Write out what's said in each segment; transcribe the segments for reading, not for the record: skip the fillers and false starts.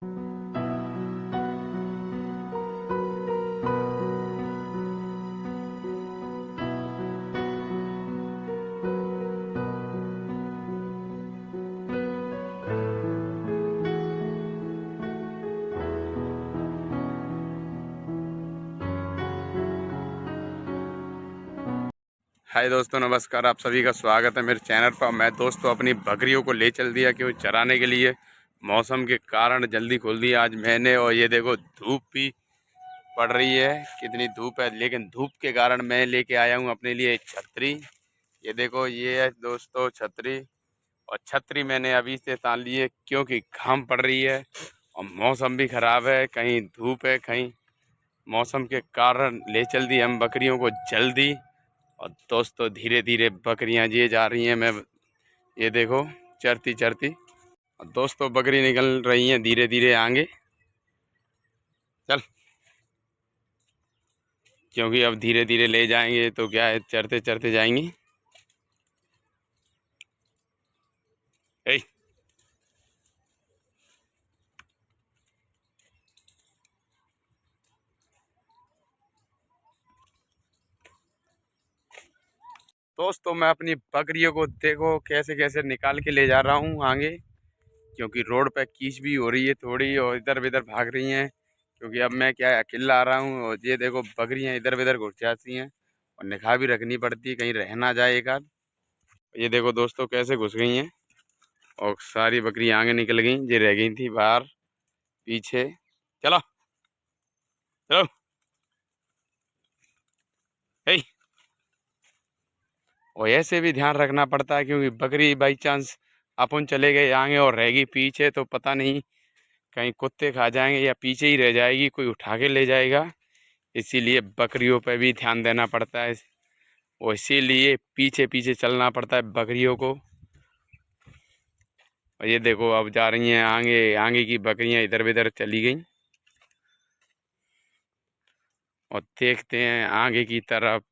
हाय दोस्तों, नमस्कार। आप सभी का स्वागत है मेरे चैनल पर। मैं दोस्तों अपनी बकरियों को ले चल दिया क्यों चराने के लिए। मौसम के कारण जल्दी खोल दिया आज मैंने। और ये देखो धूप भी पड़ रही है, कितनी धूप है, लेकिन धूप के कारण मैं लेके आया हूँ अपने लिए एक छतरी। ये देखो, ये है दोस्तों छतरी। और छतरी मैंने अभी से तान ली है क्योंकि घाम पड़ रही है और मौसम भी ख़राब है, कहीं धूप है कहीं। मौसम के कारण ले चल दी हम बकरियों को जल्दी। और दोस्तों धीरे धीरे बकरियां ये जा रही हैं। मैं ये देखो चरती चरती। और दोस्तों बकरी निकल रही हैं धीरे धीरे आगे। चल, क्योंकि अब धीरे धीरे ले जाएंगे तो क्या है, चरते चरते जाएंगी। ए, दोस्तों मैं अपनी बकरियों को देखो कैसे कैसे निकाल के ले जा रहा हूँ आगे, क्योंकि रोड पे कीच भी हो रही है थोड़ी और इधर उधर भाग रही हैं। क्योंकि अब मैं क्या है, अकेला आ रहा हूँ। और ये देखो बकरियां इधर उधर घुस जाती हैं और निगाह भी रखनी पड़ती है कहीं रह ना जाए एक आध। ये देखो दोस्तों कैसे घुस गई हैं और सारी बकरी आगे निकल गई, ये रह गई थी बाहर पीछे। चलो चलो। हे, और ऐसे भी ध्यान रखना पड़ता है क्योंकि बकरी बाई चांस अपन चले गए आगे और रहेगी पीछे तो पता नहीं कहीं कुत्ते खा जाएंगे या पीछे ही रह जाएगी, कोई उठा के ले जाएगा। इसीलिए बकरियों पर भी ध्यान देना पड़ता है और इसीलिए पीछे पीछे चलना पड़ता है बकरियों को। और ये देखो अब जा रही हैं आगे, आगे की बकरियां इधर उधर चली गई। और देखते हैं आगे की तरफ।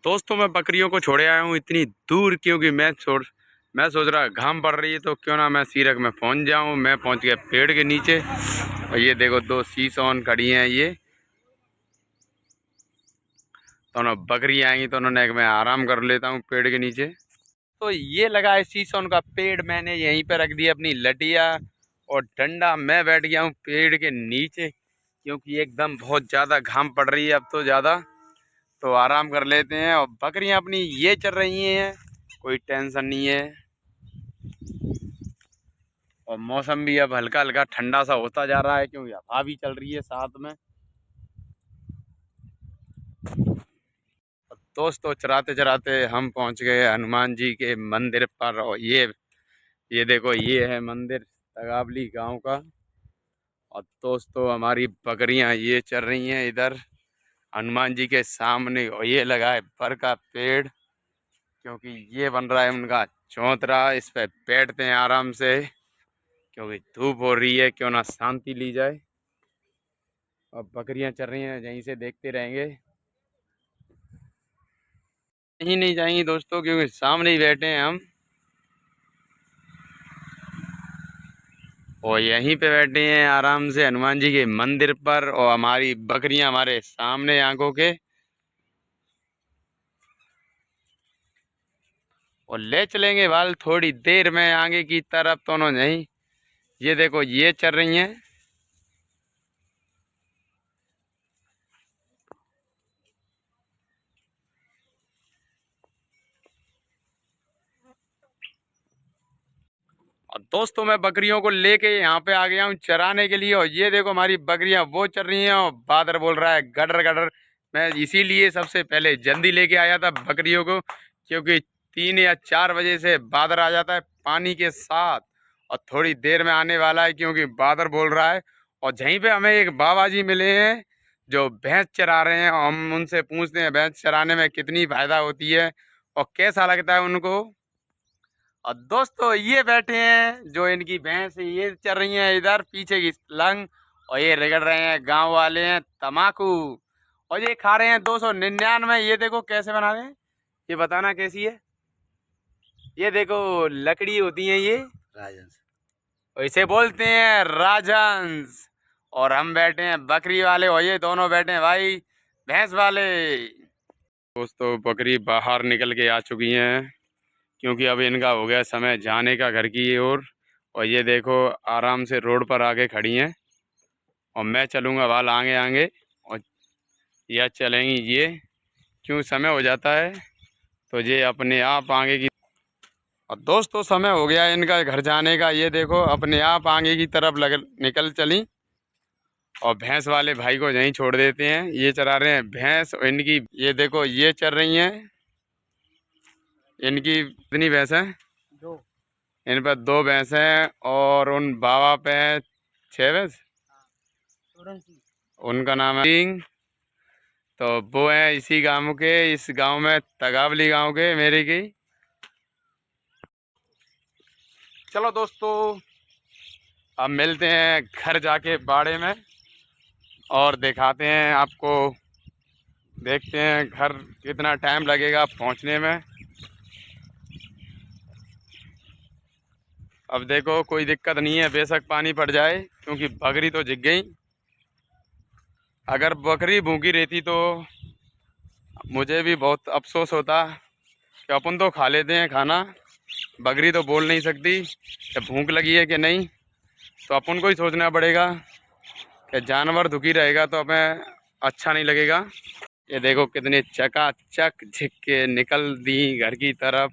दोस्तों मैं बकरियों को छोड़े आया हूँ इतनी दूर क्योंकि मैं सोच रहा घाम पड़ रही है तो क्यों ना मैं सीरक में पहुँच जाऊँ। मैं पहुँच गया पेड़ के नीचे। और ये देखो दो सीसॉन खड़ी हैं। ये दोनों बकरी आएंगी तो उन्होंने मैं आराम कर लेता हूँ पेड़ के नीचे। तो ये लगा है शीशों का पेड़, मैंने यहीं पे रख दिया अपनी लटिया और डंडा। मैं बैठ गया हूँ पेड़ के नीचे क्योंकि एकदम बहुत ज़्यादा घाम पड़ रही है अब तो ज़्यादा, तो आराम कर लेते हैं। और बकरियाँ अपनी ये चल रही हैं, कोई टेंशन नहीं है। और मौसम भी अब हल्का हल्का ठंडा सा होता जा रहा है क्योंकि हवा भी चल रही है साथ में। दोस्तों चराते चराते हम पहुंच गए हनुमान जी के मंदिर पर। और ये देखो ये है मंदिर तगावली गांव का। और दोस्तों हमारी बकरियां ये चल रही हैं इधर हनुमान जी के सामने। और ये लगा है बर का पेड़ क्योंकि ये बन रहा है उनका चौतरा। इस पे बैठते हैं आराम से क्योंकि धूप हो रही है, क्यों ना शांति ली जाए। अब बकरियां चल रही हैं यहीं से देखते रहेंगे, कहीं नहीं जाएंगी दोस्तों क्योंकि सामने ही बैठे हैं हम। और यहीं पे बैठे हैं आराम से हनुमान जी के मंदिर पर। और हमारी बकरियां हमारे सामने आंखों के। और ले चलेंगे बाल थोड़ी देर में आगे की तरफ दोनों नहीं। ये देखो ये चल रही हैं। और दोस्तों मैं बकरियों को लेके यहाँ पे आ गया हूँ चराने के लिए। और ये देखो हमारी बकरियां वो चल रही हैं और बादर बोल रहा है गडर गडर। मैं इसीलिए सबसे पहले जल्दी लेके आया था बकरियों को क्योंकि 3 या 4 बजे से बादर आ जाता है पानी के साथ। और थोड़ी देर में आने वाला है क्योंकि बादर बोल रहा है। और यहीं पे हमें एक बाबा जी मिले हैं जो भैंस चरा रहे हैं। और हम उनसे पूछते हैं भैंस चराने में कितनी फायदा होती है और कैसा लगता है उनको। और दोस्तों ये बैठे हैं जो इनकी भैंस है, ये चल रही हैं इधर पीछे की लंग। और ये रगड़ रहे हैं गांव वाले हैं तमाकू। और ये खा रहे हैं 299। ये देखो कैसे बना रहे हैं, ये बताना कैसी है। ये देखो लकड़ी होती है ये राजन। इसे बोलते हैं राजहंस। और हम बैठे हैं बकरी वाले, और ये दोनों बैठे हैं भाई भैंस वाले। दोस्तों बकरी बाहर निकल के आ चुकी हैं, क्योंकि अब इनका हो गया समय जाने का घर की ओर। और ये देखो आराम से रोड पर आके खड़ी हैं, और मैं चलूँगा वाल आगे आगे, और यह चलेंगी ये। क्यों समय हो जाता है तो ये अपने आप आगे की। और दोस्तों समय हो गया इनका घर जाने का, ये देखो अपने आप आगे की तरफ निकल चली। और भैंस वाले भाई को यहीं छोड़ देते हैं, ये चरा रहे हैं भैंस। और इनकी ये देखो ये चल रही हैं। इनकी कितनी भैंस हैं? दो। इन पर 2 भैंस हैं, और उन बाबा पे 6 भैंस। उनका नाम है किंग। तो वो है इसी गांव के, इस गांव में तगावली गांव के मेरे की। चलो दोस्तों अब मिलते हैं घर जाके बाड़े में, और दिखाते हैं आपको। देखते हैं घर कितना टाइम लगेगा पहुंचने में। अब देखो कोई दिक्कत नहीं है, बेशक पानी पड़ जाए, क्योंकि बकरी तो जिग गई। अगर बकरी भूखी रहती तो मुझे भी बहुत अफसोस होता कि अपन तो खा लेते हैं खाना, बकरी तो बोल नहीं सकती कि भूख लगी है कि नहीं। तो अपन को ही सोचना पड़ेगा कि जानवर दुखी रहेगा तो हमें अच्छा नहीं लगेगा। ये देखो कितने चकाचक झिक के निकल दी घर की तरफ।